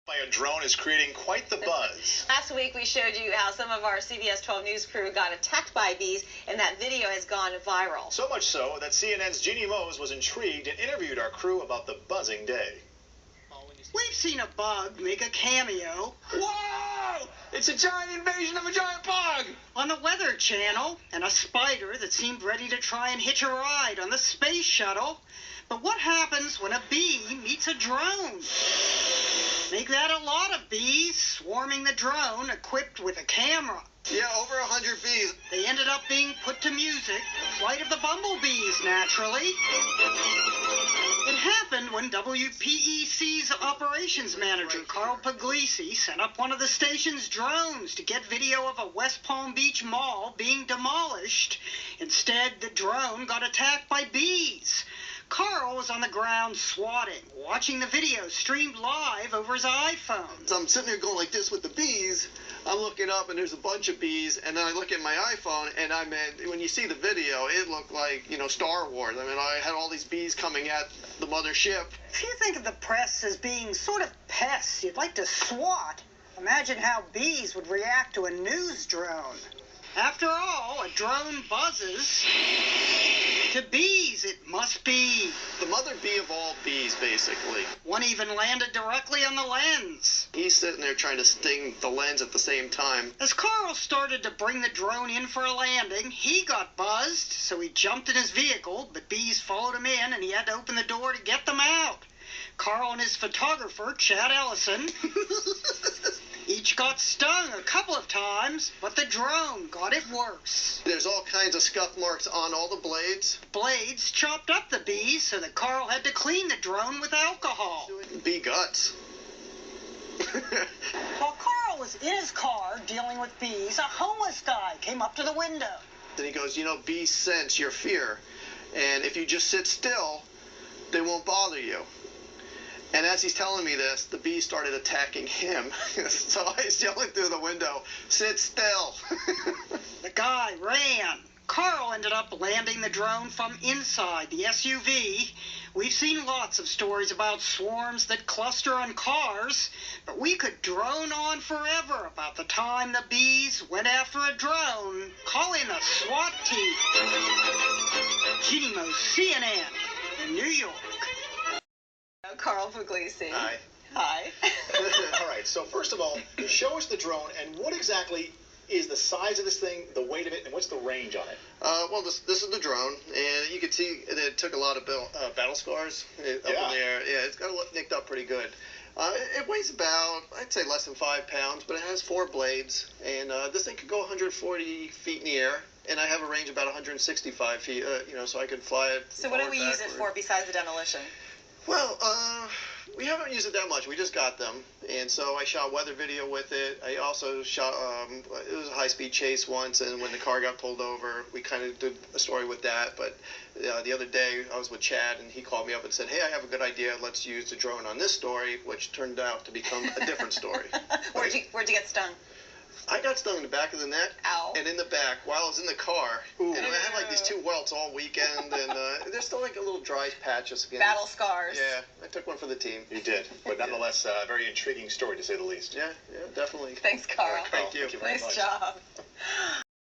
By a drone is creating quite the buzz. Last week we showed you how some of our CBS 12 News crew got attacked by bees, and that video has gone viral. So much so that CNN's Jeannie Mose was intrigued and interviewed our crew about the buzzing day. We've seen a bug make a cameo. Whoa! It's a giant invasion of a giant bug! On the Weather Channel, and a spider that seemed ready to try and hitch a ride on the space shuttle. But what happens when a bee meets a drone? Make that a lot of bees swarming the drone equipped with a camera. Yeah, over 100 bees. They ended up being put to music, the flight of the bumblebees, naturally. It happened when WPEC's operations manager, Carl Puglisi, sent up one of the station's drones to get video of a West Palm Beach mall being demolished. Instead, the drone got attacked by bees. Carl was on the ground swatting, watching the video streamed live over his iPhone. So I'm sitting there going like this with the bees. I'm looking up and there's a bunch of bees, and then I look at my iPhone, and when you see the video, it looked like, Star Wars. I mean, I had all these bees coming at the mothership. If you think of the press as being sort of pests you'd like to swat, imagine how bees would react to a news drone. After all, a drone buzzes. To bees, it must be. The mother bee of all bees, basically. One even landed directly on the lens. He's sitting there trying to sting the lens at the same time. As Carl started to bring the drone in for a landing, he got buzzed, so he jumped in his vehicle, but bees followed him in, and he had to open the door to get them out. Carl and his photographer, Chad Ellison, each got stung a couple of times, but the drone got it worse. There's all kinds of scuff marks on all the blades. Blades chopped up the bees so that Carl had to clean the drone with alcohol. Bee guts. While Carl was in his car dealing with bees, a homeless guy came up to the window. Then he goes, bees sense your fear, and if you just sit still, they won't bother you. And as he's telling me this, the bees started attacking him. So I was yelling through the window, "Sit still." The guy ran. Carl ended up landing the drone from inside the SUV. We've seen lots of stories about swarms that cluster on cars, but we could drone on forever about the time the bees went after a drone, calling the SWAT team. Jeannie Mose, CNN, New York. Carl Puglisi. Hi. Hi. All right, so first of all, show us the drone, and what exactly is the size of this thing, the weight of it, and what's the range on it? Well, this is the drone, and you can see that it took a lot of battle scars up in there. Yeah, it's got nicked up pretty good. It weighs about, I'd say, less than 5 pounds, but it has 4 blades, and this thing could go 140 feet in the air. And I have a range of about 165 feet, so I could fly it. So what do we use it for besides the demolition? Well, we haven't used it that much. We just got them, and so I shot weather video with it. I also shot, it was a high-speed chase once, and when the car got pulled over, we kind of did a story with that. But the other day, I was with Chad, and he called me up and said, "Hey, I have a good idea. Let's use the drone on this story," which turned out to become a different story. Where'd you get stung? I got stung in the back of the neck. Ow. And in the back while I was in the car. Ooh. And I had like these 2 welts all weekend, and there's still like a little dry patches again. Battle scars. Yeah, I took one for the team. You did, but nonetheless, a very intriguing story to say the least. Yeah, definitely. Thanks, Carl. All right, Carl, Thank you. Thank you very Nice much. job.